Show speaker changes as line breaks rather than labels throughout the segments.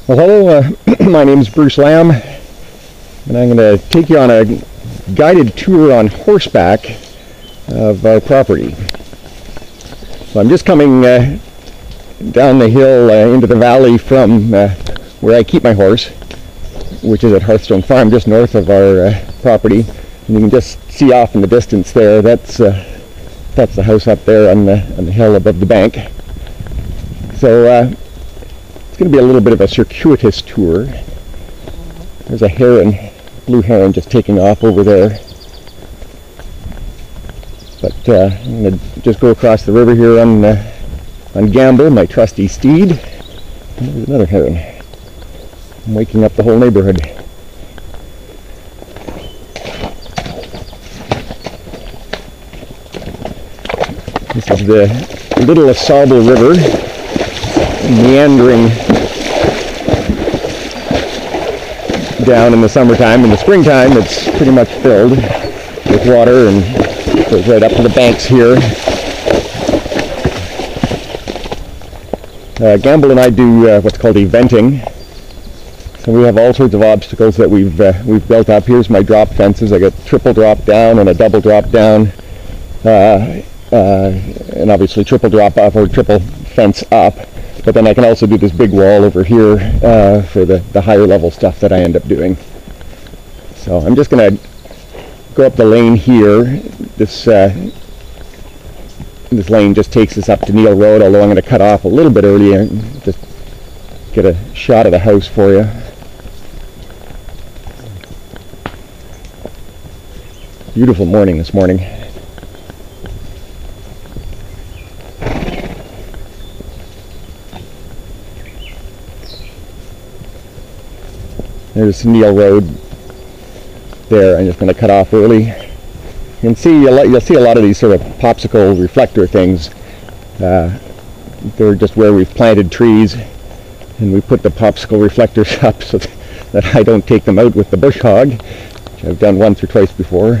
Well, hello, my name is Bruce Lamb, and I'm going to take you on a guided tour on horseback of our property. So I'm just coming down the hill into the valley from where I keep my horse, which is at Hearthstone Farm, just north of our property. And you can just see off in the distance there, that's the house up there on the hill above the bank. So it's going to be a little bit of a circuitous tour. There's a heron, blue heron, just taking off over there. But I'm going to just go across the river here on Gamble, my trusty steed. And there's another heron. I'm waking up the whole neighborhood. This is the Little Ausable River, meandering down in the summertime. In the springtime, it's pretty much filled with water and goes right up to the banks here. Gamble and I do what's called eventing. So we have all sorts of obstacles that we've built up. Here's my drop fences. I got triple drop down and a double drop down, and obviously triple drop off or triple fence up. But then I can also do this big wall over here for the higher level stuff that I end up doing. So I'm just going to go up the lane here. This lane just takes us up to Neil Road, although I'm going to cut off a little bit early and just get a shot of the house for you. Beautiful morning this morning. There's Neil Road there. I'm just going to cut off early. You can see you'll see a lot of these sort of popsicle reflector things. They're just where we've planted trees, and we put the popsicle reflectors up so that I don't take them out with the bush hog, which I've done once or twice before,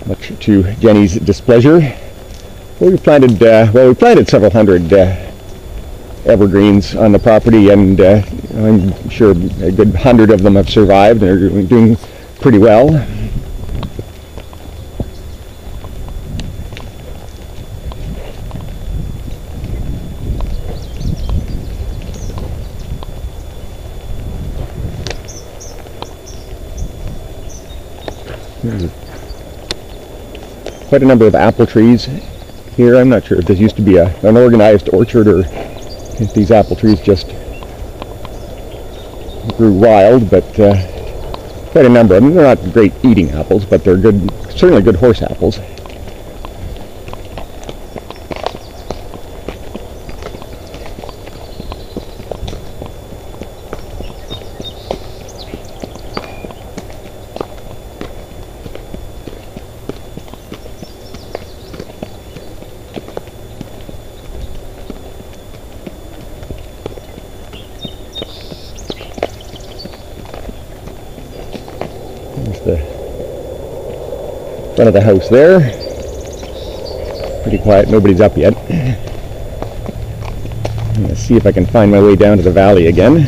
much to Jenny's displeasure. Well, we planted several hundred evergreens on the property, and I'm sure a good 100 of them have survived and are doing pretty well. There's quite a number of apple trees here. I'm not sure if this used to be an organized orchard or if these apple trees just grew wild, but quite a number of them. They're not great eating apples, but they're good, certainly good horse apples. There's the front of the house there. Pretty quiet, nobody's up yet. I'm going to see if I can find my way down to the valley again.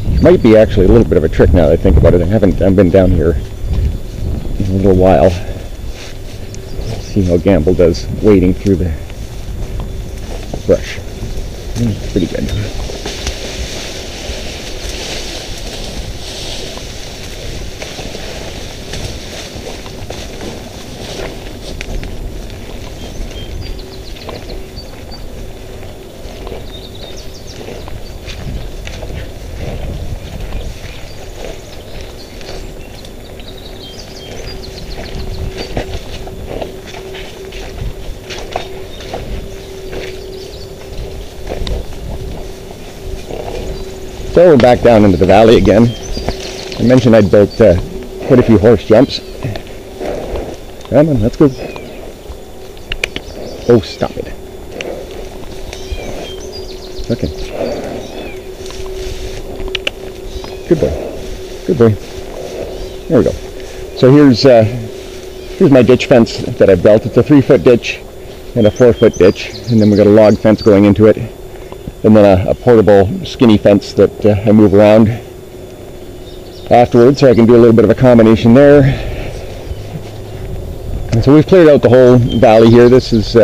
Which might be actually a little bit of a trick now that I think about it. I've been down here in a little while. Let's see how Gamble does wading through the brush. Pretty good. So we're back down into the valley again. I mentioned I'd built quite a few horse jumps. Come on, let's go. Oh, stop it. Okay. Good boy. Good boy. There we go. So here's my ditch fence that I've built. It's a 3-foot ditch and a 4-foot ditch, and then we've got a log fence going into it. and then a portable skinny fence that I move around afterwards, so I can do a little bit of a combination there. And so we've cleared out the whole valley here. This is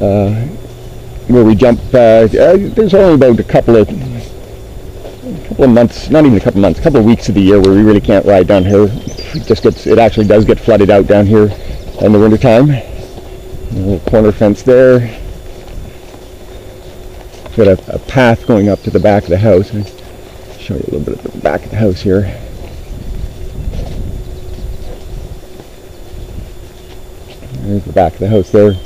where we jump. There's only about a couple of months, not even a couple months, a couple of weeks of the year where we really can't ride down here. It actually does get flooded out down here in the wintertime. A little corner fence there. Got a path going up to the back of the house. I'll show you a little bit of the back of the house here. There's the back of the house there.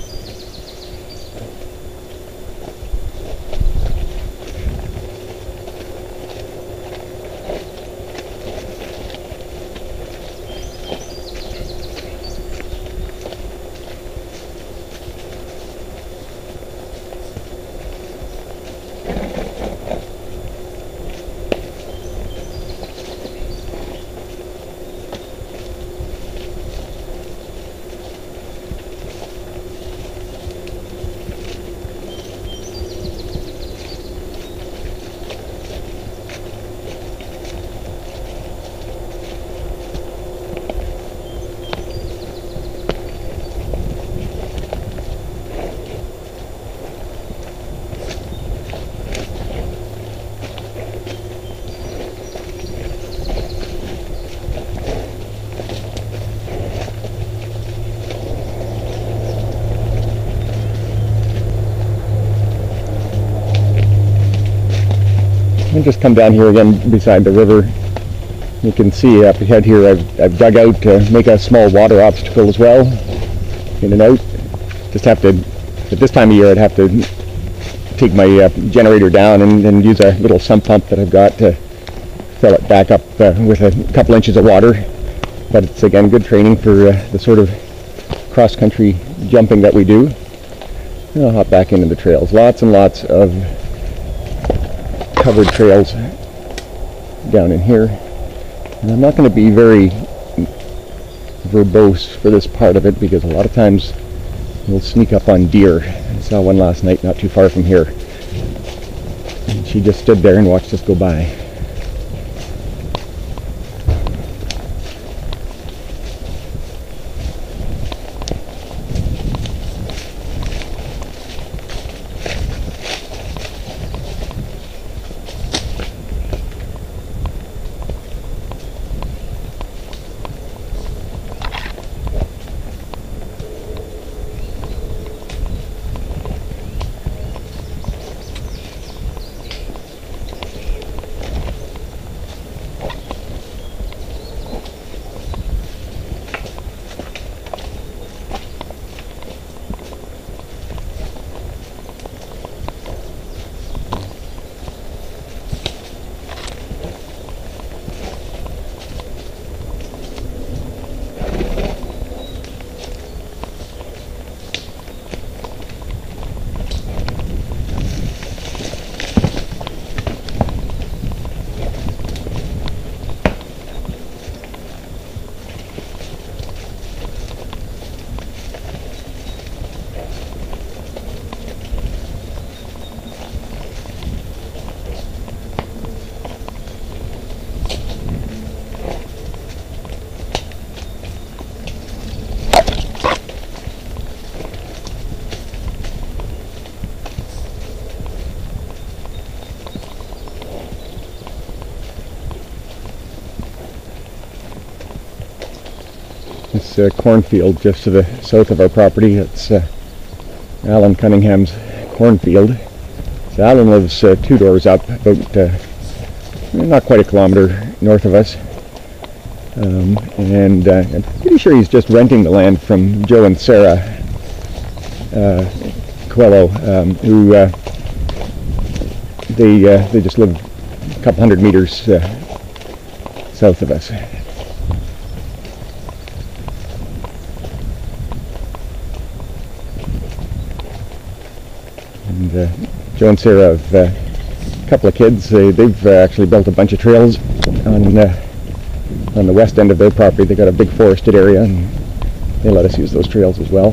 I'll just come down here again beside the river. You can see up ahead here I've dug out to make a small water obstacle as well, in and out. Just have to, at this time of year, I'd have to take my generator down and use a little sump pump that I've got to fill it back up with a couple inches of water. But it's again good training for the sort of cross-country jumping that we do. And I'll hop back into the trails. Lots and lots of covered trails down in here. And I'm not going to be very verbose for this part of it because a lot of times we'll sneak up on deer. I saw one last night not too far from here. And she just stood there and watched us go by. This cornfield just to the south of our property, it's Alan Cunningham's cornfield. So Alan lives 2 doors up, about not quite a kilometer north of us. And I'm pretty sure he's just renting the land from Joe and Sarah Coelho, who they just live a couple hundred meters south of us. And Joe and Sarah have a couple of kids. They've actually built a bunch of trails on the west end of their property. They got a big forested area, and they let us use those trails as well.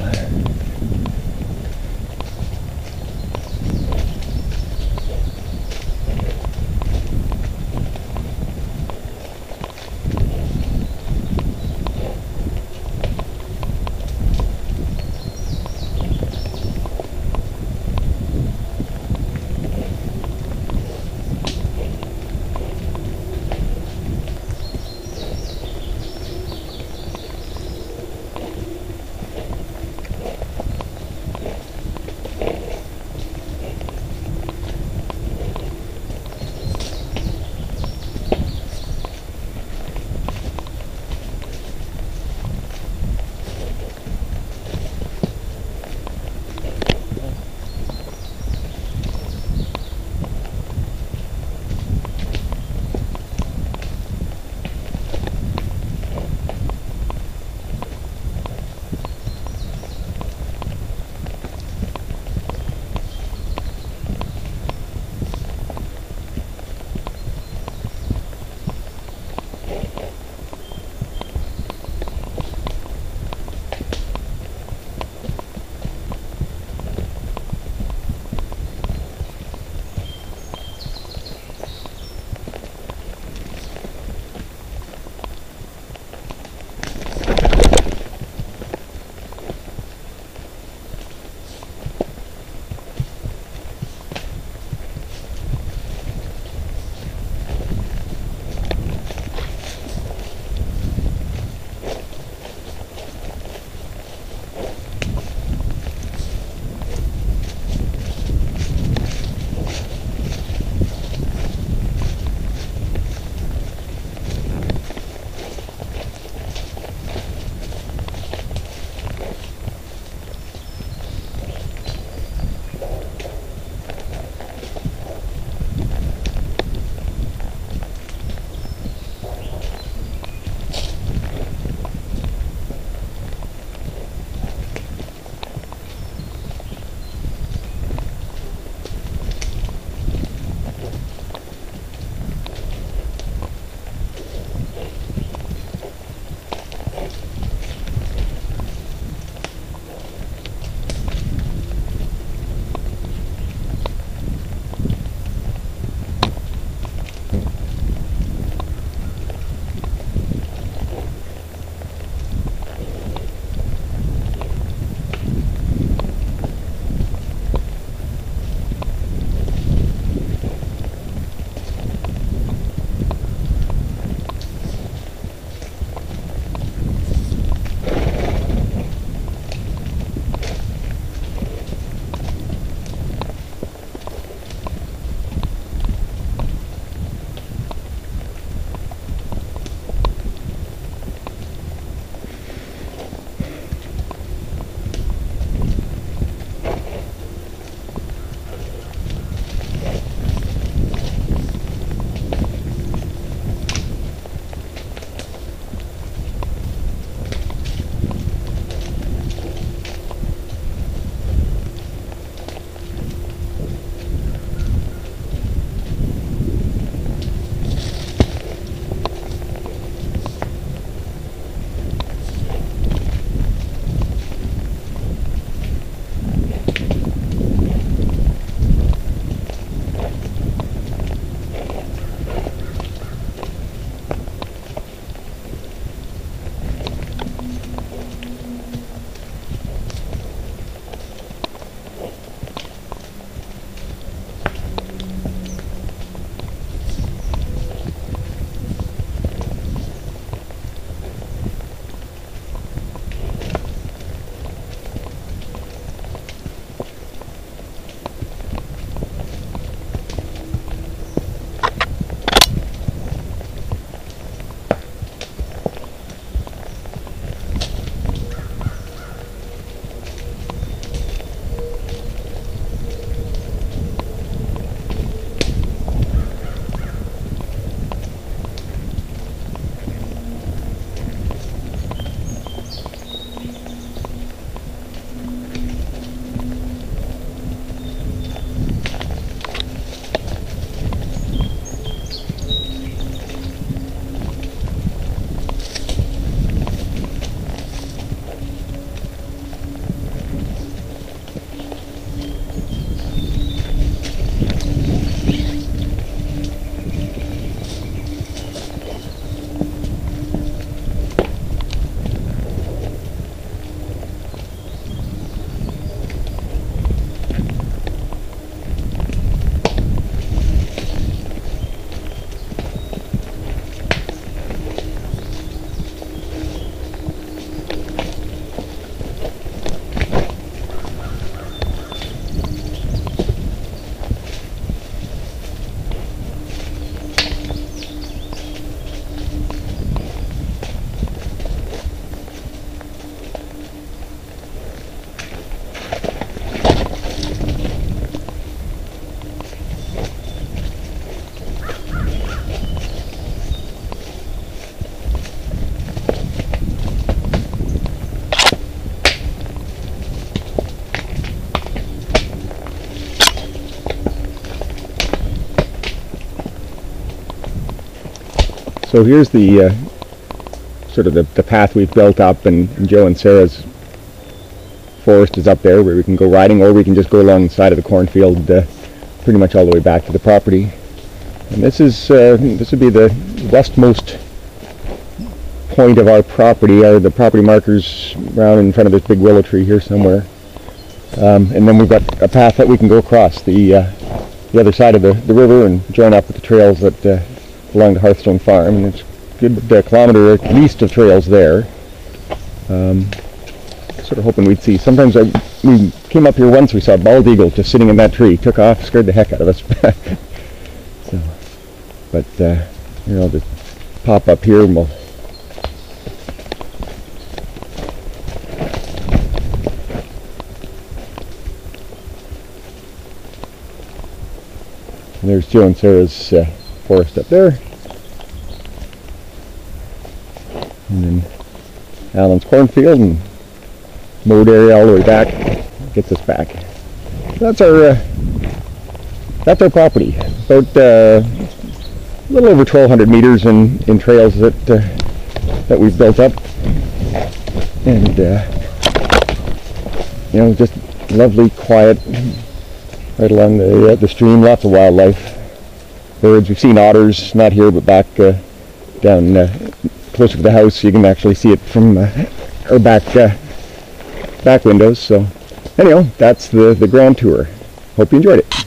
So here's the sort of the path we've built up, and Joe and Sarah's forest is up there where we can go riding, or we can just go along the side of the cornfield pretty much all the way back to the property. And this would be the westmost point of our property. The property markers around in front of this big willow tree here somewhere. And then we've got a path that we can go across the other side of the river and join up with the trails that belong to Hearthstone Farm. And it's a good kilometer at least of trails there. Sort of hoping we'd see. Sometimes we came up here once, we saw a bald eagle just sitting in that tree. Took off, scared the heck out of us. So, but here, I'll just pop up here and we'll and there's Joe and Sarah's forest up there. And then Alan's cornfield and mowed area all the way back gets us back. That's our property. About a little over 1,200 meters in trails that we've built up, and you know, just lovely, quiet, right along the stream. Lots of wildlife, birds. We've seen otters, not here, but back down closer to the house. You can actually see it from our back windows. So anyhow, that's the grand tour. Hope you enjoyed it.